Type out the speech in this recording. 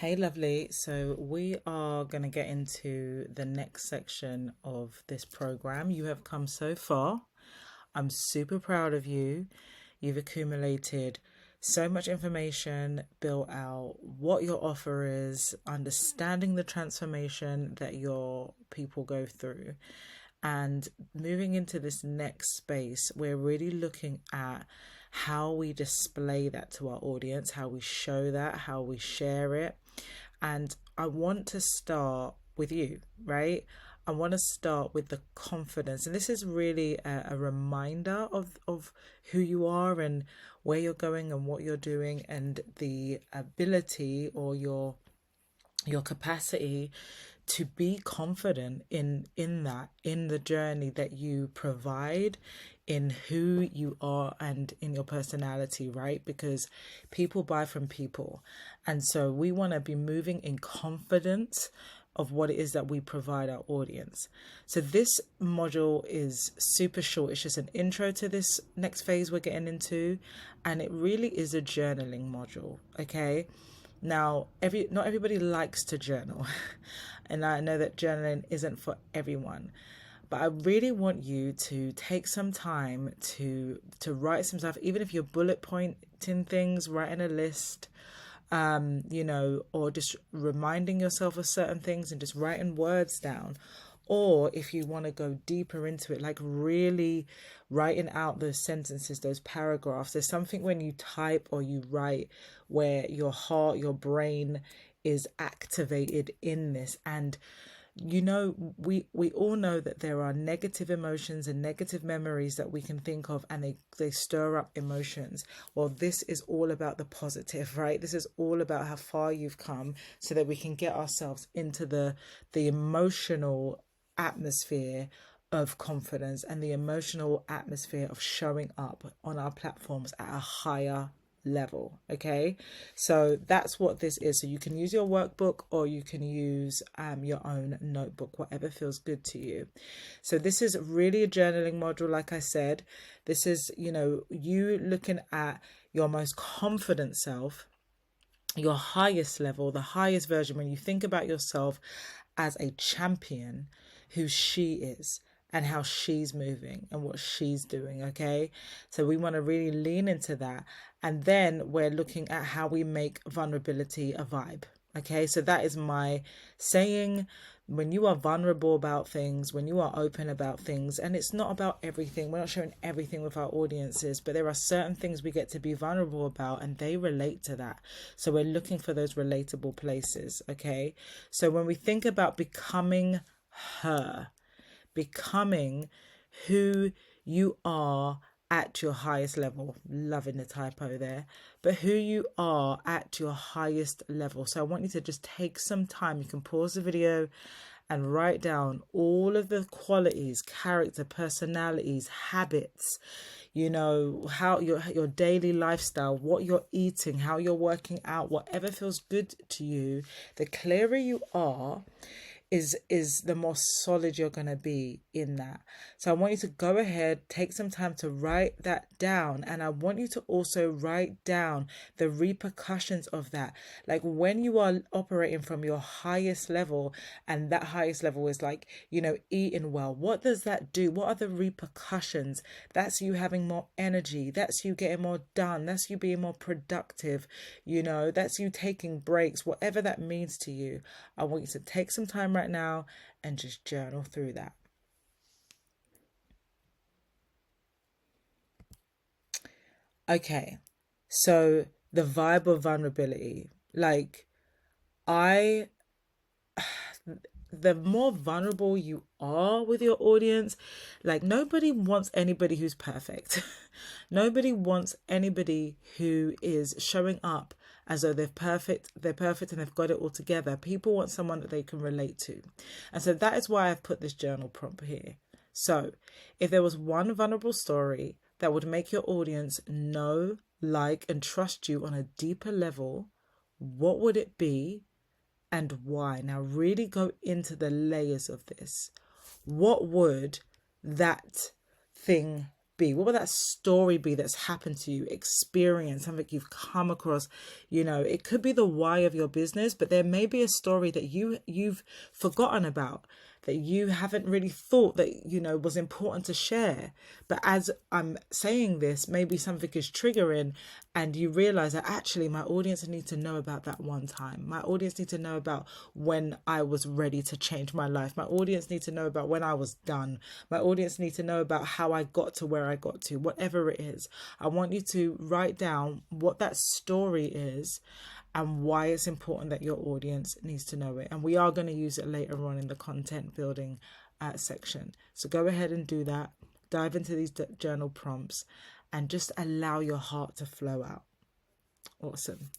Hey, lovely. So, we are going to get into the next section of this program. You have come so far. I'm super proud of you. You've accumulated so much information, built out what your offer is, understanding the transformation that your people go through. And moving into this next space, we're really looking at how we display that to our audience, how we show that, how we share it. And I want to start with you, right? I want to start with the confidence. And this is really a reminder of who you are and where you're going and what you're doing and the ability or your capacity to be confident in the journey that you provide, in who you are and in your personality, right? Because people buy from people, and so we want to be moving in confidence of what it is that we provide our audience. So this module is super short. It's just an intro to this next phase we're getting into, and it really is a journaling module. Okay, now, not everybody likes to journal, and I know that journaling isn't for everyone. But I really want you to take some time to write some stuff, even if you're bullet pointing things, writing a list, or just reminding yourself of certain things and just writing words down. Or if you want to go deeper into it, like really writing out those sentences, those paragraphs. There's something when you type or you write where your heart, your brain is activated in this. And we all know that there are negative emotions and negative memories that we can think of, and they stir up emotions. Well, this is all about the positive, right? This is all about how far you've come so that we can get ourselves into the emotional atmosphere of confidence and the emotional atmosphere of showing up on our platforms at a higher level. Okay, so that's what this is. So you can use your workbook or you can use your own notebook, whatever feels good to you. So this is really a journaling module. Like I said, this is you looking at your most confident self, your highest level, the highest version. When you think about yourself as a champion, who she is and how she's moving and what she's doing. Okay, so we want to really lean into that, and then we're looking at how we make vulnerability a vibe. Okay, so that is my saying. When you are vulnerable about things, when you are open about things, and it's not about everything, we're not sharing everything with our audiences, but there are certain things we get to be vulnerable about and they relate to that. So we're looking for those relatable places. Okay, so when we think about becoming her, becoming who you are at your highest level, loving the typo there, but who you are at your highest level. So I want you to just take some time. You can pause the video and write down all of the qualities, character, personalities, habits, how your daily lifestyle, what you're eating, how you're working out, whatever feels good to you. The clearer you are, is the more solid you're going to be in that. So I want you to go ahead, take some time to write that down, and I want you to also write down the repercussions of that. Like when you are operating from your highest level, and that highest level is like eating well, what does that do? What are the repercussions? That's you having more energy, that's you getting more done, that's you being more productive, that's you taking breaks, whatever that means to you. I want you to take some time right now and just journal through that. Okay, so the vibe of vulnerability, like I the more vulnerable you are with your audience, like nobody wants anybody who's perfect. Nobody wants anybody who is showing up as though they're perfect and they've got it all together. People want someone that they can relate to. And so that is why I've put this journal prompt here. So if there was one vulnerable story that would make your audience know, like, and trust you on a deeper level, what would it be and why? Now, really go into the layers of this. What would that thing be? What would that story be that's happened to you, experience, something you've come across? You know, it could be the why of your business, but there may be a story that you've forgotten about, that you haven't really thought that, you know, was important to share. But as I'm saying this, maybe something is triggering and you realize that actually my audience need to know about that one time. My audience need to know about when I was ready to change my life. My audience need to know about when I was done. My audience need to know about how I got to where I got to, whatever it is. I want you to write down what that story is and why it's important that your audience needs to know it. And we are going to use it later on in the content building section. So go ahead and do that. Dive into these journal prompts and just allow your heart to flow out. Awesome.